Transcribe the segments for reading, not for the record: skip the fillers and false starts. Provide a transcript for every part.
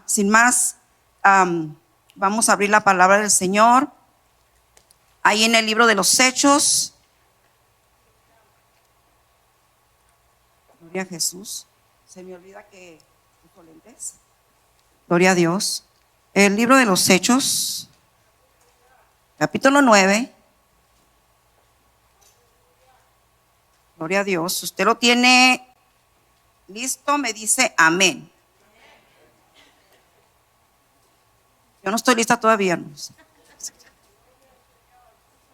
Sin más, vamos a abrir la palabra del Señor ahí en el libro de los Hechos. Gloria a Jesús. Se me olvida que uso lentes. Gloria a Dios. El libro de los Hechos, capítulo 9. Gloria a Dios. Usted lo tiene listo, me dice amén. Yo no estoy lista todavía, hermanos.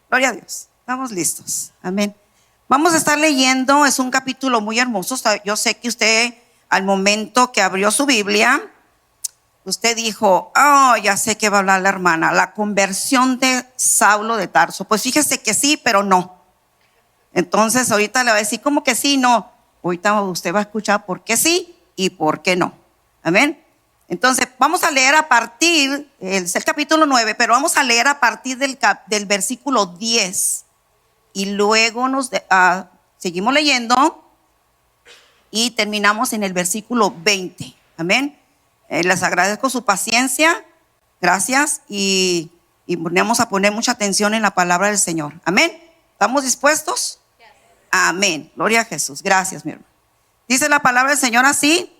Gloria a Dios. Estamos listos. Amén. Vamos a estar leyendo, es un capítulo muy hermoso. Yo sé que usted, al momento que abrió su Biblia, usted dijo, ya sé que va a hablar la hermana, la conversión de Saulo de Tarso. Pues fíjese que sí, pero no. Entonces ahorita le va a decir como que sí, no. Ahorita usted va a escuchar por qué sí y por qué no. Amén. Entonces vamos a leer a partir, es el capítulo 9, pero vamos a leer a partir del versículo 10. Y luego seguimos leyendo y terminamos en el versículo 20. Amén. Les agradezco su paciencia. Gracias. Y vamos a poner mucha atención en la palabra del Señor. Amén. ¿Estamos dispuestos? Amén. Gloria a Jesús. Gracias, mi hermano. Dice la palabra del Señor así.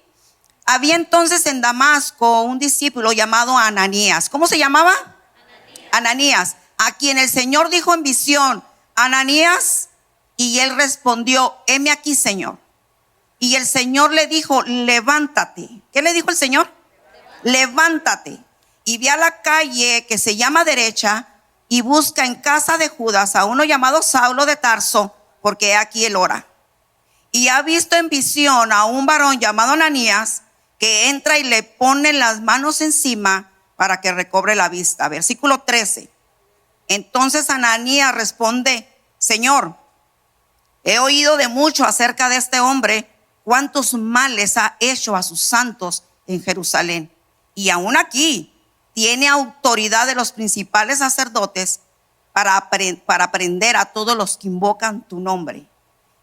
Había entonces en Damasco un discípulo llamado Ananías. ¿Cómo se llamaba? Ananías. A quien el Señor dijo en visión, Ananías, y él respondió, heme aquí, Señor. Y el Señor le dijo, levántate. ¿Qué le dijo el Señor? Levántate. Y ve a la calle que se llama Derecha y busca en casa de Judas a uno llamado Saulo de Tarso, porque aquí él ora. Y ha visto en visión a un varón llamado Ananías, que entra y le pone las manos encima para que recobre la vista. Versículo 13. Entonces Ananías responde, Señor, he oído de mucho acerca de este hombre, cuántos males ha hecho a sus santos en Jerusalén. Y aún aquí tiene autoridad de los principales sacerdotes para prender a todos los que invocan tu nombre.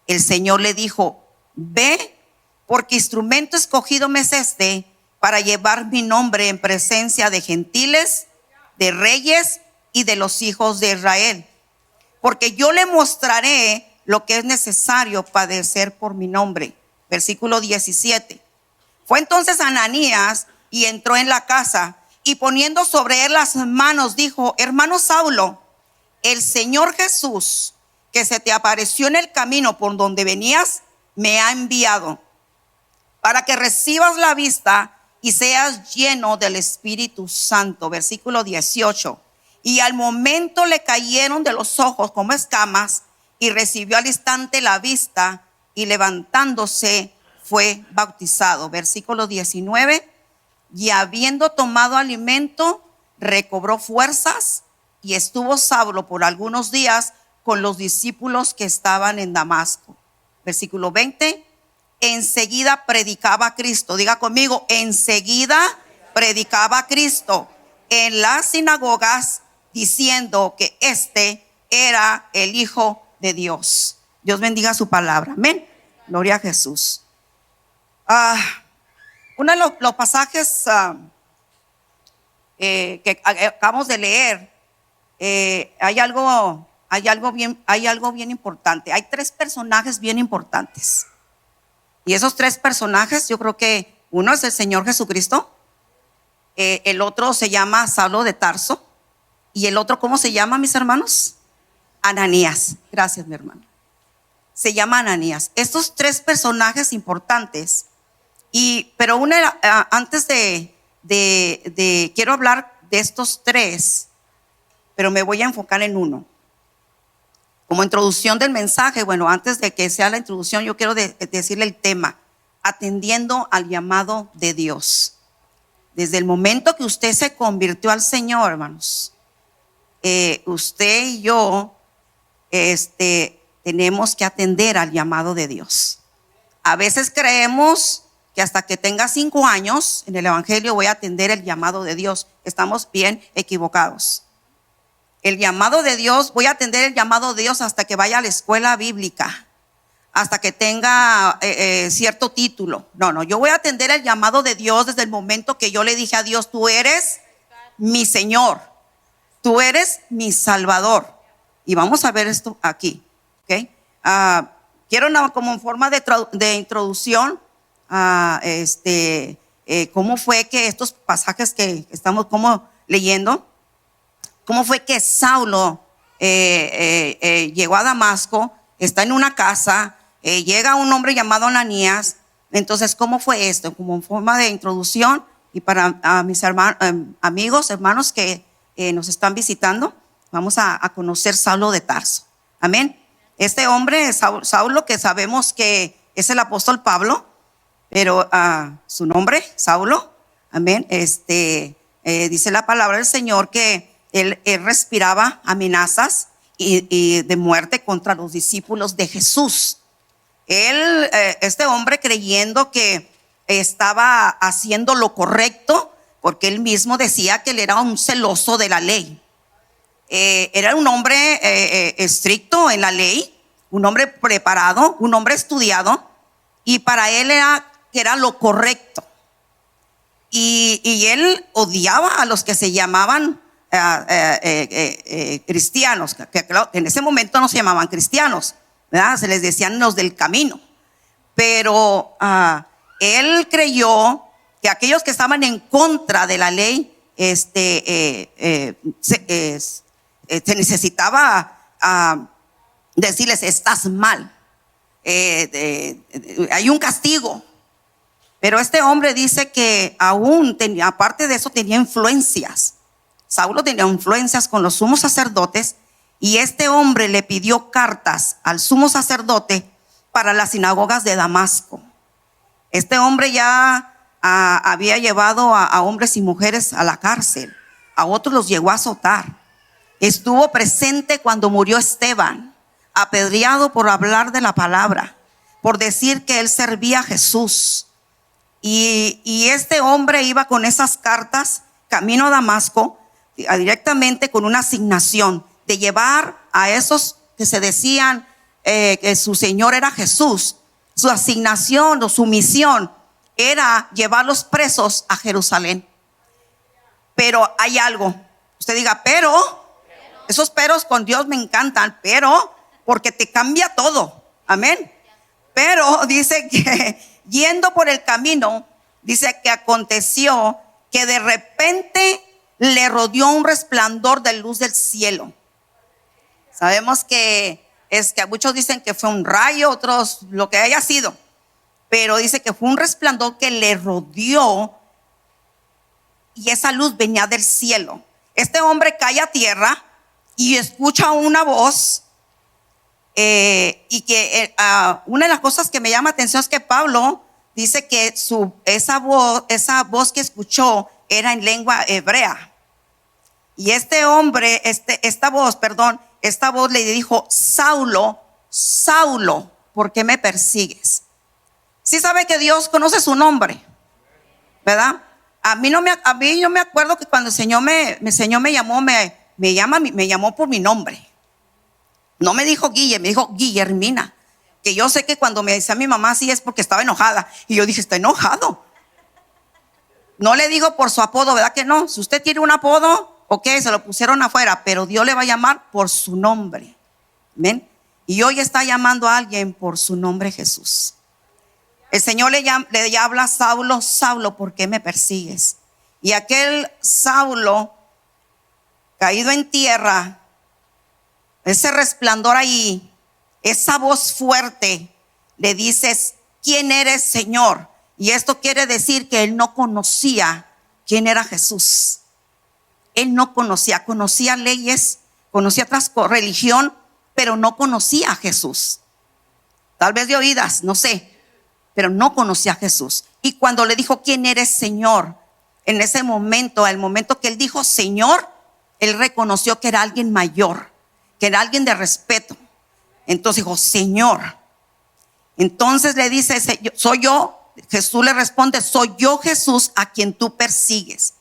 El Señor le dijo, ve, porque instrumento escogido me es este para llevar mi nombre en presencia de gentiles, de reyes y de los hijos de Israel. Porque yo le mostraré lo que es necesario padecer por mi nombre. Versículo 17. Fue entonces Ananías y entró en la casa y poniendo sobre él las manos dijo, hermano Saulo, el Señor Jesús que se te apareció en el camino por donde venías, me ha enviado para que recibas la vista y seas lleno del Espíritu Santo. Versículo 18. Y al momento le cayeron de los ojos como escamas y recibió al instante la vista y levantándose fue bautizado. Versículo 19. Y habiendo tomado alimento, recobró fuerzas y estuvo Saulo por algunos días con los discípulos que estaban en Damasco. Versículo 20. Enseguida predicaba a Cristo. Diga conmigo, enseguida predicaba a Cristo en las sinagogas, diciendo que este era el Hijo de Dios. Dios bendiga su palabra. Amén. Gloria a Jesús. Uno de los pasajes que acabamos de leer, hay algo bien importante. Hay tres personajes bien importantes. Y esos tres personajes, yo creo que uno es el Señor Jesucristo, el otro se llama Saulo de Tarso, y el otro, ¿cómo se llama, mis hermanos? Ananías. Gracias, mi hermano. Se llama Ananías. Estos tres personajes importantes, pero antes quiero hablar de estos tres, pero me voy a enfocar en uno. Como introducción del mensaje, bueno, antes de que sea la introducción, yo quiero decirle el tema, atendiendo al llamado de Dios. Desde el momento que usted se convirtió al Señor, hermanos, usted y yo tenemos que atender al llamado de Dios. A veces creemos que hasta que tenga 5 años en el evangelio voy a atender el llamado de Dios. Estamos bien equivocados. El llamado de Dios, voy a atender el llamado de Dios hasta que vaya a la escuela bíblica, hasta que tenga cierto título. No, yo voy a atender el llamado de Dios desde el momento que yo le dije a Dios, tú eres mi Señor, tú eres mi Salvador. Y vamos a ver esto aquí, ¿ok? Quiero como en forma de introducción cómo fue que estos pasajes que estamos como leyendo, cómo fue que Saulo llegó a Damasco, está en una casa, llega un hombre llamado Ananías. Entonces, ¿cómo fue esto? Como en forma de introducción y para mis amigos, hermanos que nos están visitando, vamos a conocer Saulo de Tarso. Amén. Este hombre, Saulo, que sabemos que es el apóstol Pablo, pero su nombre, Saulo, amén, dice la palabra del Señor que él respiraba amenazas y de muerte contra los discípulos de Jesús. Este hombre, creyendo que estaba haciendo lo correcto, porque él mismo decía que él era un celoso de la ley. Era un hombre estricto en la ley, un hombre preparado, un hombre estudiado, y para él era lo correcto. Y él odiaba a los que se llamaban cristianos, que en ese momento no se llamaban cristianos, ¿verdad? Se les decían los del camino. Pero él creyó que aquellos que estaban en contra de la ley, se necesitaba decirles, estás mal, hay un castigo. Pero este hombre dice que aún aparte de eso tenía influencias. Saulo tenía influencias con los sumos sacerdotes, y este hombre le pidió cartas al sumo sacerdote para las sinagogas de Damasco. Este hombre ya había llevado a hombres y mujeres a la cárcel, a otros los llegó a azotar. Estuvo presente cuando murió Esteban, apedreado por hablar de la palabra, por decir que él servía a Jesús. Y este hombre iba con esas cartas camino a Damasco, directamente con una asignación de llevar a esos que se decían que su Señor era Jesús. Su asignación o su misión era llevarlos presos a Jerusalén. Pero hay algo, usted diga, pero esos peros con Dios me encantan, pero porque te cambia todo, amén. Pero dice que yendo por el camino, dice que aconteció que de repente le rodeó un resplandor de luz del cielo. Sabemos que muchos dicen que fue un rayo, otros lo que haya sido, pero dice que fue un resplandor que le rodeó, y esa luz venía del cielo. Este hombre cae a tierra y escucha una voz, y que una de las cosas que me llama la atención es que Pablo dice que esa voz que escuchó era en lengua hebrea. Y esta voz le dijo, Saulo, Saulo, ¿por qué me persigues? Sí sabe que Dios conoce su nombre, ¿verdad? A mí no me acuerdo que cuando el Señor me llamó, me llamó por mi nombre. No me dijo Guille, me dijo Guillermina. Que yo sé que cuando me decía mi mamá así es porque estaba enojada. Y yo dije, está enojado. No le digo por su apodo, ¿verdad que no? Si usted tiene un apodo, ok, se lo pusieron afuera, pero Dios le va a llamar por su nombre. ¿Ven? Y hoy está llamando a alguien por su nombre, Jesús. El Señor le habla a Saulo, Saulo, ¿por qué me persigues? Y aquel Saulo, caído en tierra, ese resplandor ahí, esa voz fuerte, le dices, ¿quién eres, Señor? Y esto quiere decir que él no conocía quién era Jesús. Él no conocía leyes, conocía otra religión, pero no conocía a Jesús. Tal vez de oídas, no sé, pero no conocía a Jesús. Y cuando le dijo, ¿quién eres, Señor? En ese momento, al momento que él dijo, Señor, él reconoció que era alguien mayor, que era alguien de respeto. Entonces dijo, Señor. Entonces le dice, soy yo. Jesús le responde, soy yo, Jesús, a quien tú persigues.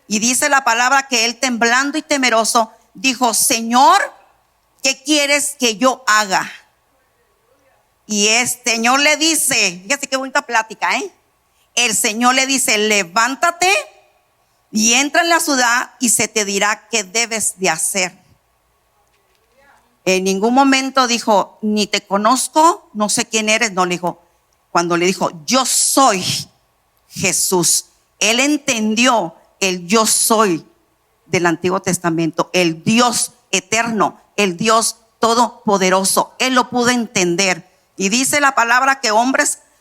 Y dice la palabra que él, temblando y temeroso, dijo, Señor, ¿qué quieres que yo haga? Y el Señor le dice, fíjate qué bonita plática, el Señor le dice, levántate y entra en la ciudad y se te dirá qué debes de hacer. En ningún momento dijo, ni te conozco, no sé quién eres. No, le dijo, cuando le dijo, yo soy Jesús, él entendió el yo soy del Antiguo Testamento, el Dios eterno, el Dios todopoderoso. Él lo pudo entender. Y dice la palabra que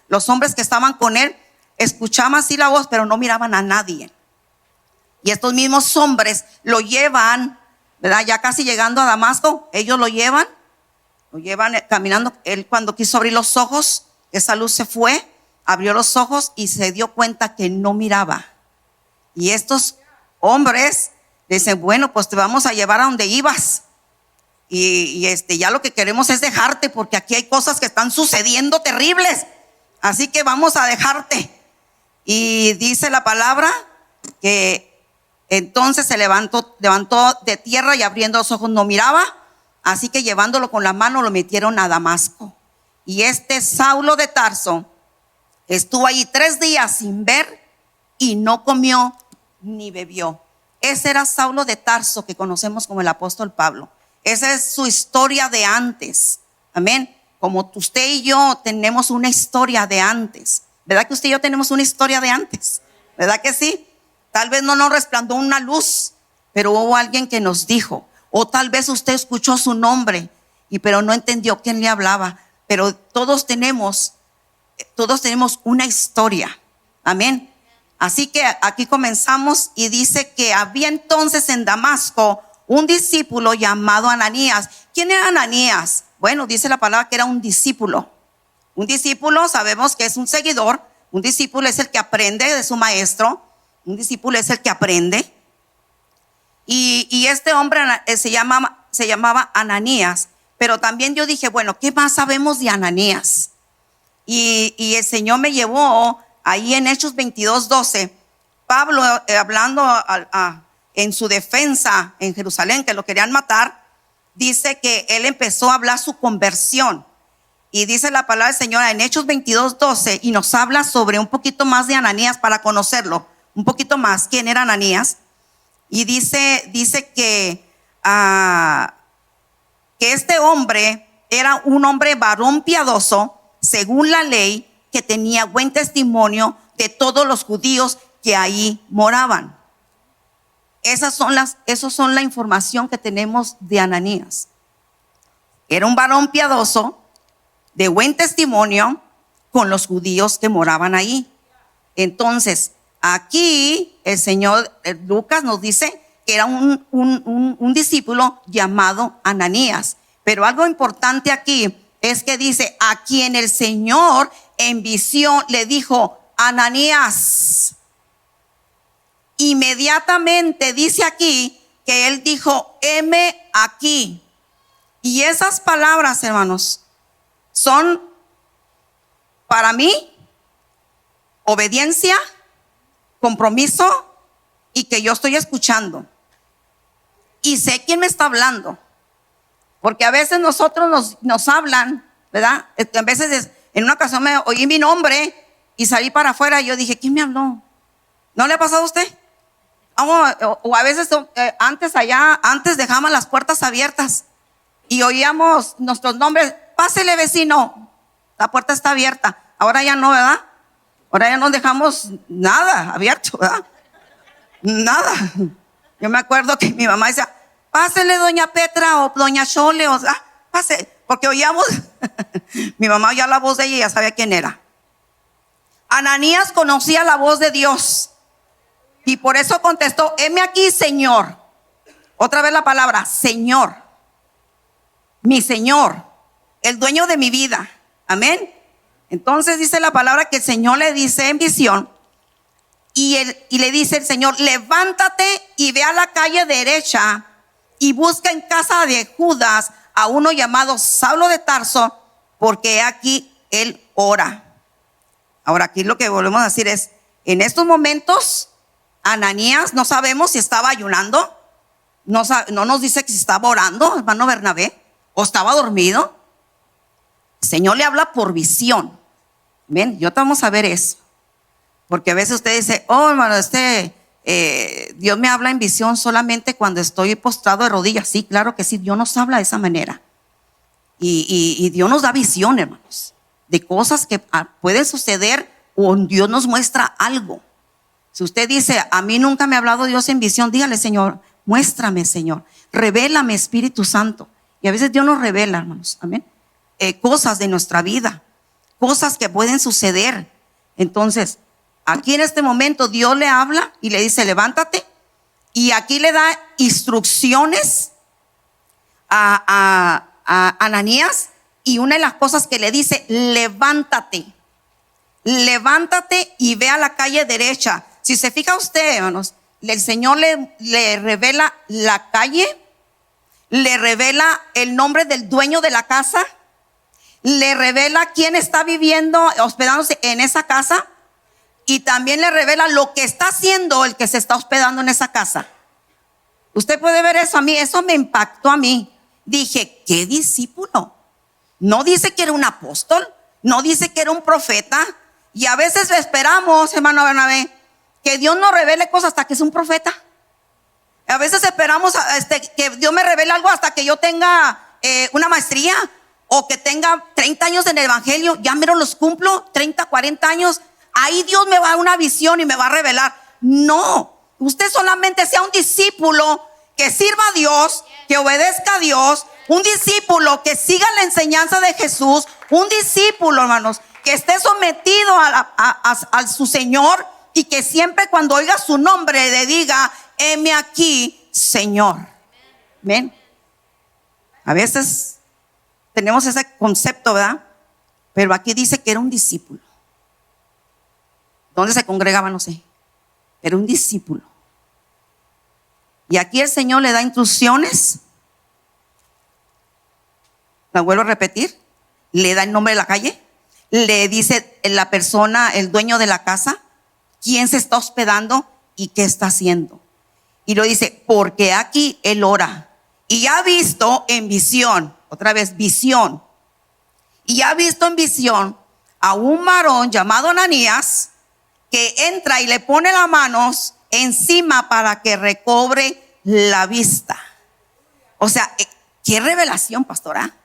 los hombres que estaban con él, escuchaban así la voz, pero no miraban a nadie. Y estos mismos hombres lo llevan, ¿verdad? Ya casi llegando a Damasco, ellos lo llevan caminando. Él, cuando quiso abrir los ojos, esa luz se fue, abrió los ojos y se dio cuenta que no miraba. Y estos hombres dicen, bueno, pues te vamos a llevar a donde ibas. Y ya lo que queremos es dejarte, porque aquí hay cosas que están sucediendo terribles. Así que vamos a dejarte. Y dice la palabra que entonces se levantó de tierra y abriendo los ojos no miraba. Así que llevándolo con la mano lo metieron a Damasco. Y Saulo de Tarso estuvo allí 3 días sin ver y no comió ni bebió. Ese era Saulo de Tarso que conocemos como el apóstol Pablo. Esa es su historia de antes. Amén. Como usted y yo tenemos una historia de antes. ¿Verdad que usted y yo tenemos una historia de antes? ¿Verdad que sí? Tal vez no nos resplandó una luz, pero hubo alguien que nos dijo. O tal vez usted escuchó su nombre, pero no entendió quién le hablaba. Pero todos tenemos una historia. Amén. Así que aquí comenzamos y dice que había entonces en Damasco un discípulo llamado Ananías. ¿Quién era Ananías? Bueno, dice la palabra que era un discípulo. Un discípulo sabemos que es un seguidor. Un discípulo es el que aprende de su maestro. Un discípulo es el que aprende. Y este hombre se llamaba Ananías. Pero también yo dije, bueno, ¿qué más sabemos de Ananías? Y el Señor me llevó ahí en Hechos 22:12. Pablo hablando en su defensa en Jerusalén, que lo querían matar, dice que él empezó a hablar su conversión. Y dice la palabra del Señor en Hechos 22:12 y nos habla sobre un poquito más de Ananías para conocerlo, un poquito más, quién era Ananías. Y dice que este hombre era un hombre varón piadoso, según la ley, que tenía buen testimonio de todos los judíos que ahí moraban. Esas son la información que tenemos de Ananías. Era un varón piadoso, de buen testimonio con los judíos que moraban ahí. Entonces, aquí el Señor Lucas nos dice que era un discípulo llamado Ananías. Pero algo importante aquí es que dice, a quien el Señor en visión le dijo, Ananías. Inmediatamente dice aquí que él dijo, heme aquí. Y esas palabras, hermanos, son para mí obediencia, compromiso y que yo estoy escuchando. Y sé quién me está hablando. Porque a veces nosotros nos hablan, ¿verdad? A veces en una ocasión oí mi nombre y salí para afuera y yo dije, ¿quién me habló? ¿No le ha pasado a usted? O a veces antes dejaban las puertas abiertas y oíamos nuestros nombres. Pásele, vecino, la puerta está abierta. Ahora ya no, ¿verdad? Ahora ya no dejamos nada abierto, ¿verdad? Nada. Yo me acuerdo que mi mamá decía, pásele doña Petra o doña Chole, pase, porque oíamos, mi mamá oía la voz de ella y ya sabía quién era. Ananías conocía la voz de Dios y por eso contestó, heme aquí, Señor. Otra vez la palabra, Señor, mi Señor, el dueño de mi vida. Amén. Entonces dice la palabra que el Señor le dice en visión y le dice el Señor, levántate y ve a la calle derecha y busca en casa de Judas a uno llamado Saulo de Tarso, porque aquí él ora. Ahora aquí lo que volvemos a decir es, en estos momentos Ananías no sabemos si estaba ayunando, no nos dice que si estaba orando, hermano Bernabé, o estaba dormido. El Señor le habla por visión. Ven, yo te vamos a ver eso. Porque a veces usted dice, oh hermano, Dios me habla en visión solamente cuando estoy postrado de rodillas. Sí, claro que sí, Dios nos habla de esa manera. Y Dios nos da visión, hermanos, de cosas que pueden suceder, o Dios nos muestra algo. Si usted dice, a mí nunca me ha hablado Dios en visión, dígale, Señor, muéstrame, Señor, revélame, Espíritu Santo. Y a veces Dios nos revela, hermanos, amén, cosas de nuestra vida, cosas que pueden suceder. Entonces, aquí en este momento Dios le habla y le dice, levántate. Y aquí le da instrucciones a Ananías. Y una de las cosas que le dice, levántate y ve a la calle derecha. Si se fija usted, hermanos, el Señor le revela la calle, le revela el nombre del dueño de la casa, le revela quién está viviendo, hospedándose en esa casa, y también le revela lo que está haciendo el que se está hospedando en esa casa. Usted puede ver eso. A mí, eso me impactó a mí. Dije, ¿qué discípulo? No dice que era un apóstol, no dice que era un profeta. Y a veces esperamos, hermano Bernabé, que Dios nos revele cosas hasta que es un profeta. A veces esperamos que Dios me revele algo hasta que yo tenga una maestría, o que tenga 30 años en el evangelio. Ya mero los cumplo, 30, 40 años. Ahí Dios me va a dar una visión y me va a revelar. No, usted solamente sea un discípulo que sirva a Dios, que obedezca a Dios, un discípulo que siga la enseñanza de Jesús, un discípulo, hermanos, que esté sometido a su Señor, y que siempre cuando oiga su nombre le diga, heme aquí, Señor. ¿Ven? A veces tenemos ese concepto, ¿verdad? Pero aquí dice que era un discípulo. ¿Dónde se congregaba? No sé. Era un discípulo. Y aquí el Señor le da instrucciones. La vuelvo a repetir. Le da el nombre de la calle. Le dice la persona, el dueño de la casa, quién se está hospedando y qué está haciendo. Y lo dice, porque aquí él ora. Y ha visto en visión, otra vez visión. Y ha visto en visión a un varón llamado Ananías, que entra y le pone las manos encima para que recobre la vista. O sea, qué revelación, pastora.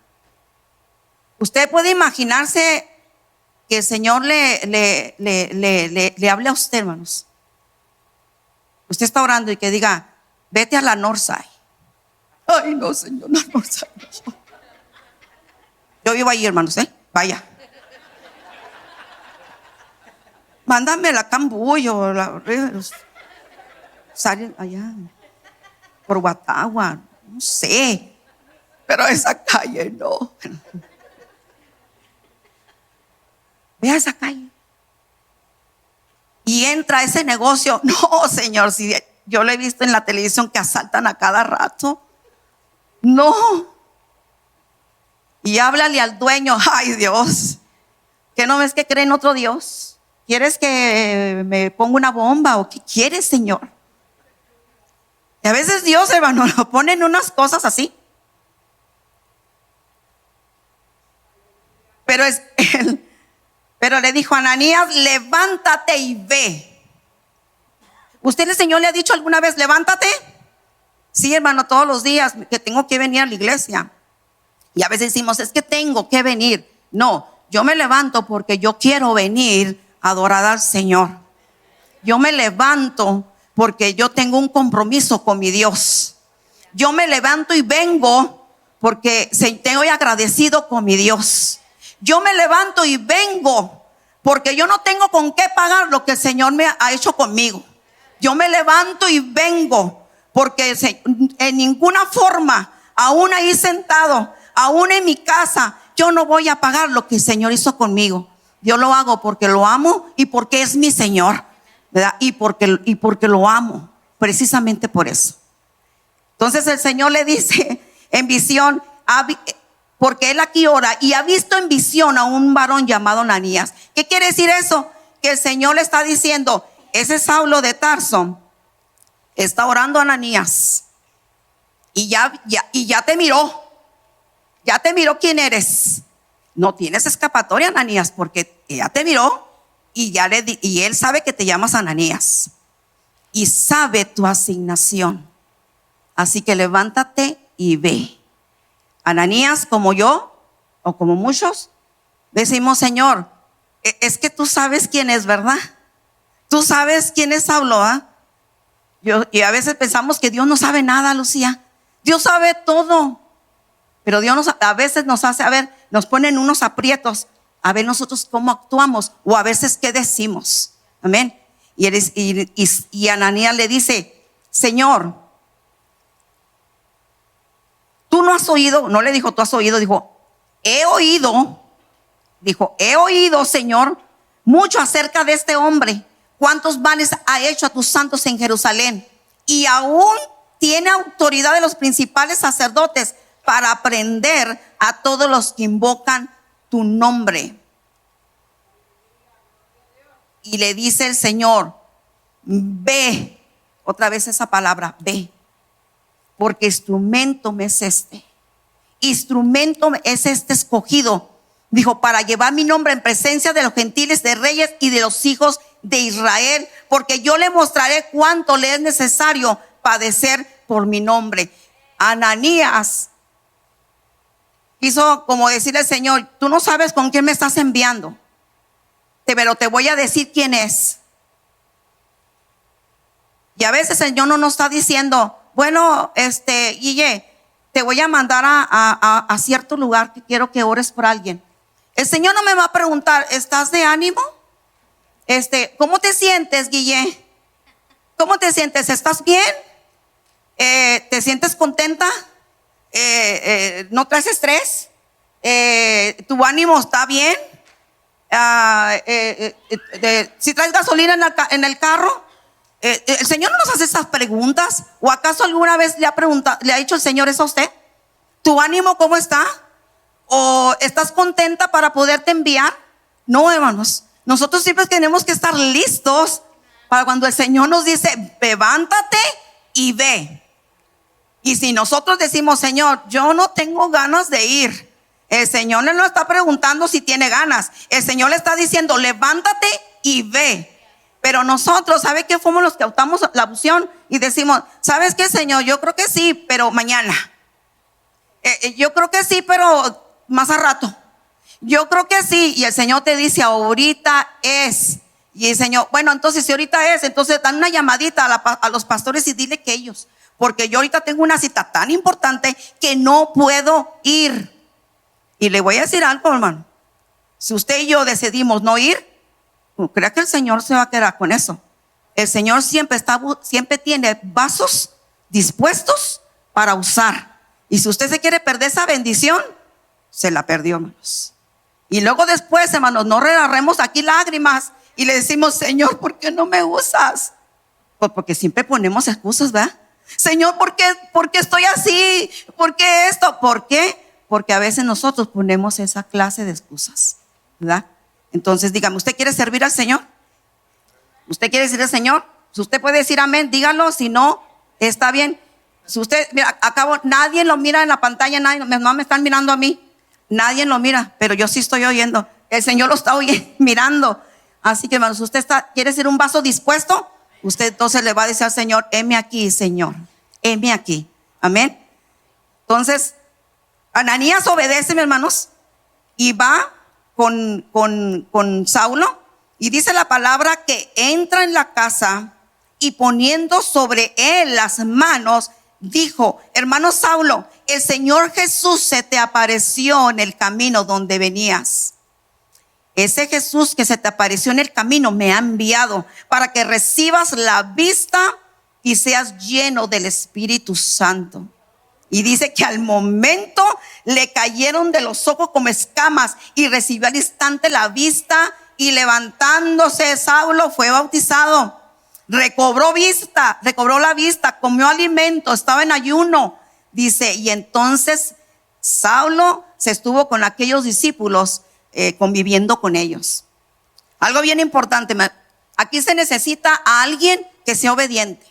Usted puede imaginarse que el Señor le hable a usted, hermanos. Usted está orando y que diga, vete a la Northside. Ay, no, Señor, la Northside no. Yo vivo ahí, hermanos, vaya. Mándame la Cambuyo, salen allá por Guatagua, no sé, pero esa calle no. Vea esa calle y entra a ese negocio. No, Señor, si yo lo he visto en la televisión que asaltan a cada rato. No. Y háblale al dueño. Ay, Dios, ¿qué no ves que cree en otro Dios? ¿Quieres que me ponga una bomba o qué quieres, Señor? Y a veces Dios, hermano, lo pone en unas cosas así. Pero le dijo a Ananías, levántate y ve. ¿Usted, el Señor le ha dicho alguna vez, levántate? Sí, hermano, todos los días que tengo que venir a la iglesia. Y a veces decimos, es que tengo que venir. No, yo me levanto porque yo quiero venir a adorar al Señor. Yo me levanto porque yo tengo un compromiso con mi Dios. Yo me levanto y vengo porque estoy agradecido con mi Dios. Yo me levanto y vengo porque yo no tengo con qué pagar lo que el Señor me ha hecho conmigo. Yo me levanto y vengo porque en ninguna forma, aún ahí sentado, aún en mi casa, yo no voy a pagar lo que el Señor hizo conmigo. Yo lo hago porque lo amo y porque es mi Señor, ¿verdad? Y porque lo amo, precisamente por eso. Entonces el Señor le dice en visión, porque él aquí ora y ha visto en visión a un varón llamado Ananías. ¿Qué quiere decir eso? Que el Señor le está diciendo, ese Saulo de Tarso está orando a Ananías y ya te miró quién eres. no tienes escapatoria, Ananías, porque ella te miró y y él sabe que te llamas Ananías y sabe tu asignación. Así que levántate y ve. Ananías, como yo o como muchos, decimos: Señor, es que tú sabes quién es, ¿verdad? Tú sabes quién es Saulo, ¿ah? Y a veces pensamos que Dios no sabe nada, Lucía. Dios sabe todo. Pero Dios a veces nos hace, nos pone en unos aprietos, a ver nosotros cómo actuamos o a veces qué decimos. Amén. Y Ananías le dice: Señor, tú no has oído. No le dijo tú has oído, dijo he oído. Dijo he oído, Señor, mucho acerca de este hombre. Cuántos males ha hecho a tus santos en Jerusalén. Y aún tiene autoridad de los principales sacerdotes para prender a todos los que invocan tu nombre. Y le dice el Señor: ve. Otra vez esa palabra, ve. Porque instrumento me es este. Instrumento es este escogido. Dijo, para llevar mi nombre en presencia de los gentiles, de reyes y de los hijos de Israel, porque yo le mostraré cuánto le es necesario padecer por mi nombre. Ananías quiso como decirle al Señor: tú no sabes con quién me estás enviando, pero te voy a decir quién es. Y a veces el Señor no nos está diciendo: bueno, Guille, te voy a mandar a cierto lugar que quiero que ores por alguien. El Señor no me va a preguntar: ¿estás de ánimo? ¿Cómo te sientes, Guille? ¿Cómo te sientes? ¿Estás bien? ¿Te sientes contenta? ¿No traes estrés? ¿Tu ánimo está bien? ¿Si traes gasolina en el carro? El Señor no nos hace esas preguntas. ¿O acaso alguna vez le ha dicho el Señor eso a usted? ¿Tu ánimo cómo está? ¿O estás contenta para poderte enviar? No, hermanos. Nosotros siempre tenemos que estar listos para cuando el Señor nos dice: levántate y ve. Y si nosotros decimos: Señor, yo no tengo ganas de ir, el Señor no está preguntando si tiene ganas. El Señor le está diciendo: levántate y ve. Pero nosotros, ¿sabe qué? Fuimos los que optamos la opción y decimos: ¿sabes qué, Señor? Yo creo que sí, pero mañana. Yo creo que sí, pero más a rato. Yo creo que sí. Y el Señor te dice: ahorita es. Y el Señor: bueno, entonces si ahorita es, entonces dan una llamadita a los pastores y dile que ellos, porque yo ahorita tengo una cita tan importante que no puedo ir. Y le voy a decir algo, hermano: si usted y yo decidimos no ir, ¿cree que el Señor se va a quedar con eso? El Señor siempre tiene vasos dispuestos para usar. Y si usted se quiere perder esa bendición, se la perdió, hermanos. Y luego después, hermanos, no regarremos aquí lágrimas y le decimos: Señor, ¿por qué no me usas? Pues porque siempre ponemos excusas, ¿verdad? Señor, ¿por qué estoy así? ¿Por qué esto? ¿Por qué? Porque a veces nosotros ponemos esa clase de excusas, ¿verdad? Entonces, dígame, ¿usted quiere servir al Señor? ¿Usted quiere servir al Señor? Si usted puede decir amén, dígalo. Si no, está bien. Si usted, mira, acabo, nadie lo mira en la pantalla, no me están mirando a mí. Nadie lo mira, pero yo sí estoy oyendo. El Señor lo está mirando. Así que, hermanos, usted quiere ser un vaso dispuesto. Usted entonces le va a decir al Señor: heme aquí, Señor, heme aquí. Amén. Entonces, Ananías obedece, mis hermanos, y va con Saulo, y dice la palabra que entra en la casa y poniendo sobre él las manos, dijo: hermano Saulo, el Señor Jesús se te apareció en el camino donde venías. Ese Jesús que se te apareció en el camino me ha enviado para que recibas la vista y seas lleno del Espíritu Santo. Y dice que al momento le cayeron de los ojos como escamas y recibió al instante la vista, y levantándose Saulo fue bautizado. Recobró la vista, comió alimento, estaba en ayuno. Dice, y entonces Saulo se estuvo con aquellos discípulos conviviendo con ellos. Algo bien importante, aquí se necesita a alguien que sea obediente.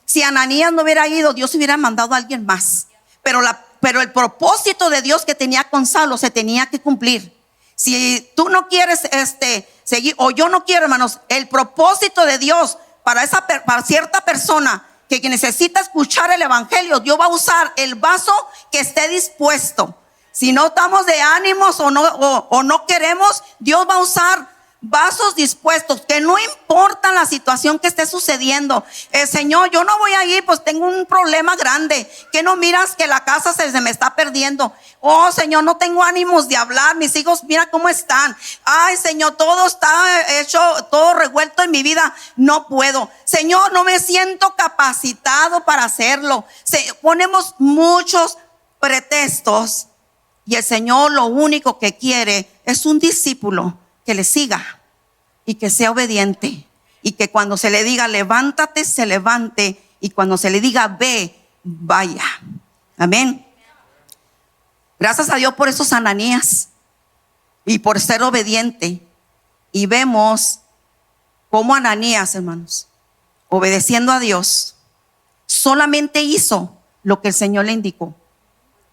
Si Ananías no hubiera ido, Dios hubiera mandado a alguien más. Pero el propósito de Dios que tenía con Saulo se tenía que cumplir. Si tú no quieres seguir, o yo no quiero, hermanos, el propósito de Dios para cierta persona que necesita escuchar el evangelio, Dios va a usar el vaso que esté dispuesto. Si no estamos de ánimos o no queremos, Dios va a usar vasos dispuestos, que no importa la situación que esté sucediendo. Señor, yo no voy a ir, pues tengo un problema grande. Que no miras que la casa se me está perdiendo. Oh, Señor, no tengo ánimos de hablar. Mis hijos, mira cómo están. Ay, Señor, todo está hecho, todo revuelto en mi vida. No puedo. Señor, no me siento capacitado para hacerlo. Ponemos muchos pretextos y el Señor lo único que quiere es un discípulo que le siga y que sea obediente, y que cuando se le diga levántate, se levante, y cuando se le diga ve, vaya. Amén. Gracias a Dios por esos Ananías y por ser obediente. Y vemos cómo Ananías, hermanos, obedeciendo a Dios, solamente hizo lo que el Señor le indicó.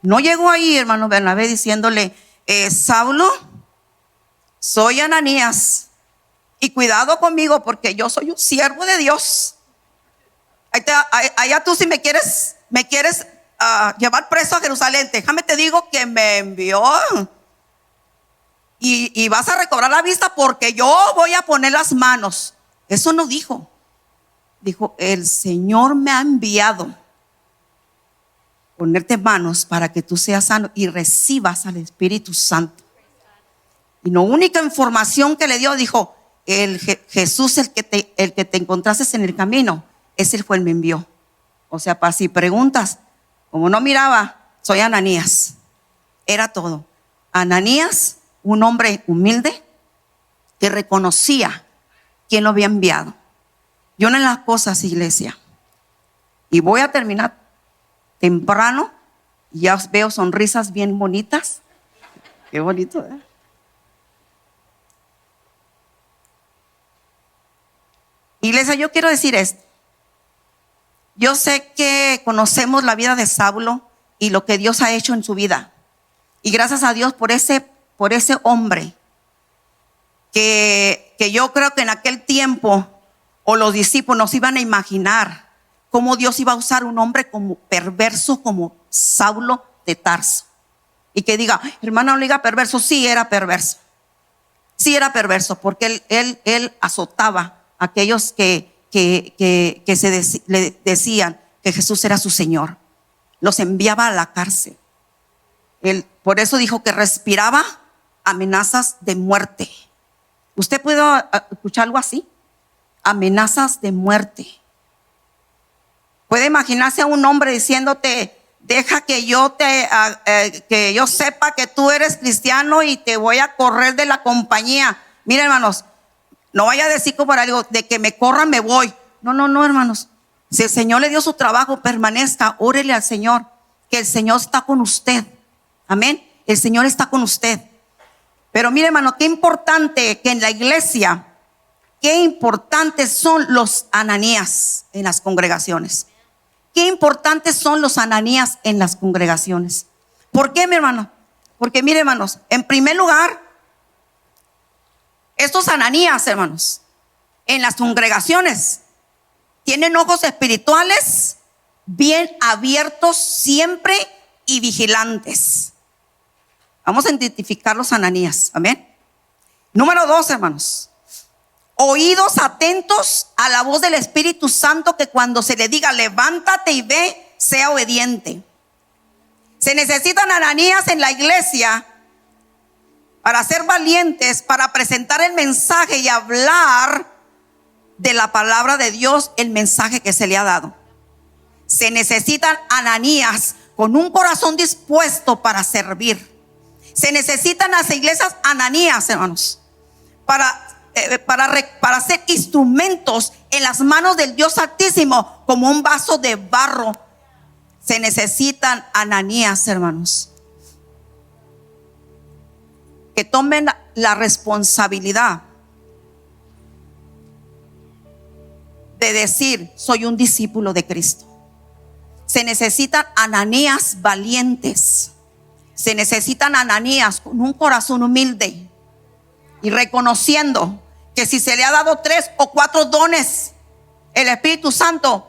No llegó ahí, hermano Bernabé, diciéndole, Saulo, soy Ananías, y cuidado conmigo porque yo soy un siervo de Dios. Allá tú si me quieres llevar preso a Jerusalén, déjame te digo que me envió y vas a recobrar la vista porque yo voy a poner las manos. Eso no dijo. Dijo, el Señor me ha enviado ponerte manos para que tú seas sano y recibas al Espíritu Santo. Y la única información que le dio, dijo, Jesús, el que te encontraste en el camino, ese fue el que me envió. O sea, para si preguntas, como no miraba, soy Ananías. Era todo. Ananías, un hombre humilde que reconocía quién lo había enviado. Yo no en las cosas, iglesia. Y voy a terminar temprano. Ya veo sonrisas bien bonitas. Qué bonito, ¿eh? Iglesia, yo quiero decir esto. Yo sé que conocemos la vida de Saulo y lo que Dios ha hecho en su vida. Y gracias a Dios por ese hombre que yo creo que en aquel tiempo o los discípulos iban a imaginar cómo Dios iba a usar un hombre como perverso como Saulo de Tarso. Y que diga, hermana, no diga perverso. Sí era perverso. Sí era perverso porque él azotaba a aquellos que le decían que Jesús era su Señor. Los enviaba a la cárcel. Por eso dijo que respiraba amenazas de muerte. ¿Usted puede escuchar algo así? Amenazas de muerte. Puede imaginarse a un hombre diciéndote, deja que yo sepa que tú eres cristiano y te voy a correr de la compañía. Miren, hermanos, no vaya a decir como algo de que me corran, me voy. No, hermanos. Si el Señor le dio su trabajo, permanezca, órele al Señor, que el Señor está con usted. Amén. El Señor está con usted. Pero mire, hermano, qué importante que en la iglesia, qué importantes son los Ananías en las congregaciones. Qué importantes son los Ananías en las congregaciones. ¿Por qué, mi hermano? Porque mire, hermanos, en primer lugar, estos Ananías, hermanos, en las congregaciones tienen ojos espirituales bien abiertos siempre y vigilantes. Vamos a identificar los Ananías. Amén. Número 2, hermanos. Oídos atentos a la voz del Espíritu Santo, que cuando se le diga levántate y ve, sea obediente. Se necesitan Ananías en la iglesia para ser valientes, para presentar el mensaje y hablar de la palabra de Dios, el mensaje que se le ha dado. Se necesitan Ananías con un corazón dispuesto para servir. Se necesitan las iglesias Ananías, hermanos, para ser instrumentos en las manos del Dios Altísimo, como un vaso de barro. Se necesitan Ananías, hermanos, que tomen la responsabilidad de decir, soy un discípulo de Cristo. Se necesitan Ananías valientes. Se necesitan Ananías con un corazón humilde, y reconociendo que si se le ha dado 3 o 4 dones el Espíritu Santo,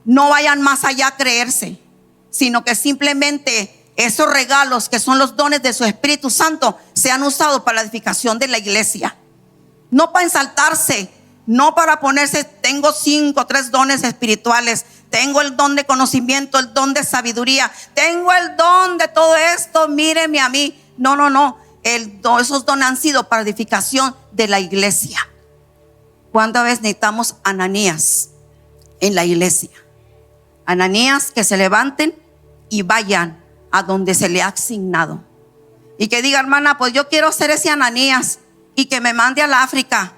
no vayan más allá a creerse, sino que simplemente esos regalos que son los dones de su Espíritu Santo sean usados para la edificación de la iglesia. No para ensaltarse, no para ponerse, tengo 5 o 3 dones espirituales, tengo el don de conocimiento, el don de sabiduría, tengo el don de todo esto, míreme a mí. No. Esos dones han sido para edificación de la iglesia. ¿Cuántas veces necesitamos Ananías en la iglesia? Ananías que se levanten y vayan a donde se le ha asignado. Y que diga, hermana, pues yo quiero ser ese Ananías y que me mande al África.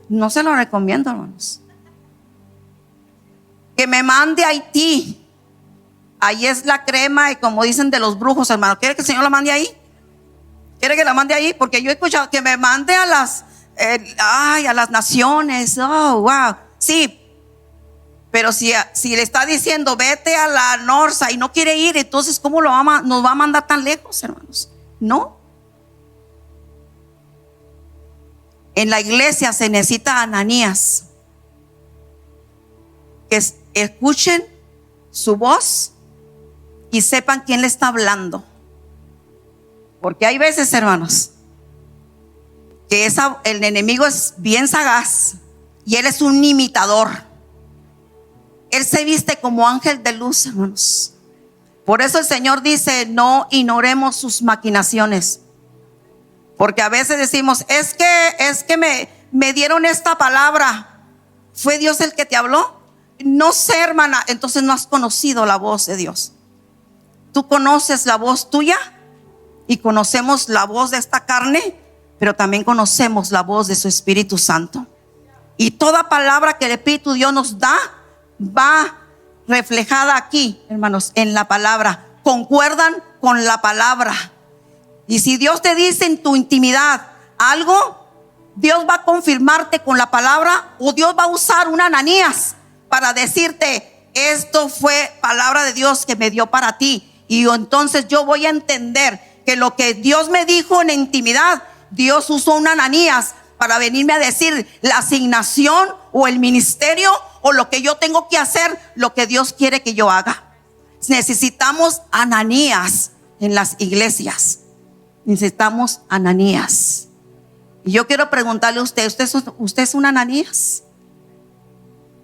No se lo recomiendo, hermanos. Que me mande a Haití. Ahí es la crema, y como dicen, de los brujos, hermano. ¿Quiere que el Señor la mande ahí? ¿Quiere que la mande ahí? Porque yo he escuchado que me mande a las naciones. Oh, wow. Sí. Pero si le está diciendo vete a la Norsa y no quiere ir, entonces ¿cómo nos va a mandar tan lejos, hermanos? No. En la iglesia se necesita Ananías que escuchen su voz y sepan quién le está hablando. Porque hay veces, hermanos, que el enemigo es bien sagaz y él es un imitador. Él se viste como ángel de luz, hermanos. Por eso el Señor dice, no ignoremos sus maquinaciones. Porque a veces decimos, es que me dieron esta palabra. ¿Fue Dios el que te habló? No sé, hermana. Entonces no has conocido la voz de Dios. Tú conoces la voz tuya y conocemos la voz de esta carne, pero también conocemos la voz de su Espíritu Santo. Y toda palabra que el Espíritu Dios nos da va reflejada aquí, hermanos, en la palabra. Concuerdan con la palabra. Y si Dios te dice en tu intimidad algo, Dios va a confirmarte con la palabra, o Dios va a usar un Ananías para decirte, esto fue palabra de Dios que me dio para ti. Y entonces yo voy a entender que lo que Dios me dijo en intimidad, Dios usó un Ananías para venirme a decir la asignación o el ministerio o lo que yo tengo que hacer, lo que Dios quiere que yo haga. Necesitamos Ananías en las iglesias. Necesitamos Ananías. Y yo quiero preguntarle a usted es un Ananías?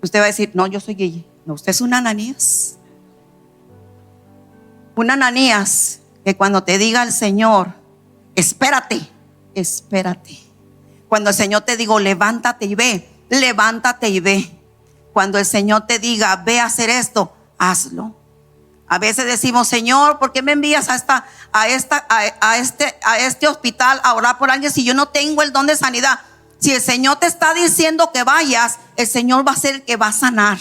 Usted va a decir, no, yo soy Guille. No, usted es un Ananías. Un Ananías que cuando te diga el Señor, espérate. Cuando el Señor te diga, levántate y ve, levántate y ve. Cuando el Señor te diga, ve a hacer esto, hazlo. A veces decimos, Señor, ¿por qué me envías a este hospital a orar por alguien si yo no tengo el don de sanidad? Si el Señor te está diciendo que vayas, el Señor va a ser el que va a sanar.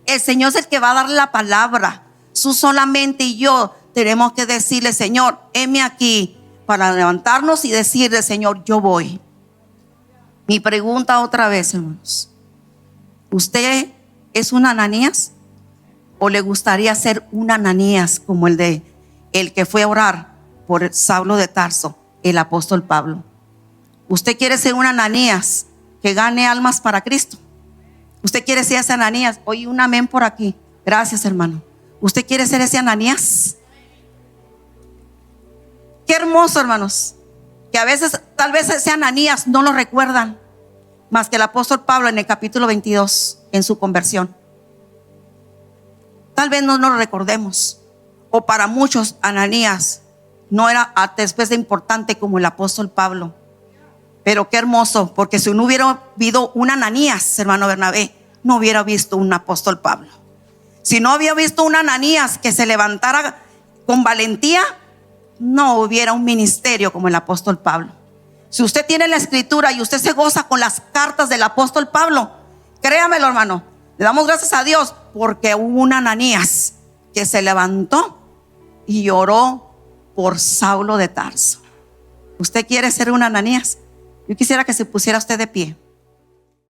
El Señor es el que va a dar la palabra. Tú solamente y yo tenemos que decirle, Señor, heme aquí, para levantarnos y decirle, Señor, yo voy. Mi pregunta otra vez, hermanos, ¿usted es un Ananías? ¿O le gustaría ser un Ananías como el que fue a orar por Saulo de Tarso, el apóstol Pablo? ¿Usted quiere ser un Ananías que gane almas para Cristo? ¿Usted quiere ser ese Ananías? Oye, un amén por aquí. Gracias, hermano. ¿Usted quiere ser ese Ananías? Qué hermoso, hermanos, que a veces, tal vez ese Ananías no lo recuerdan más que el apóstol Pablo en el capítulo 22, en su conversión. Tal vez no lo recordemos. O para muchos, Ananías no era después de importante como el apóstol Pablo. Pero qué hermoso, porque si no hubiera habido un Ananías, hermano Bernabé, no hubiera visto un apóstol Pablo. Si no había visto un Ananías que se levantara con valentía, no hubiera un ministerio como el apóstol Pablo. Si usted tiene la escritura y usted se goza con las cartas del apóstol Pablo, créamelo, hermano, le damos gracias a Dios porque hubo un Ananías que se levantó y oró por Saulo de Tarso. ¿Usted quiere ser un Ananías? Yo quisiera que se pusiera usted de pie.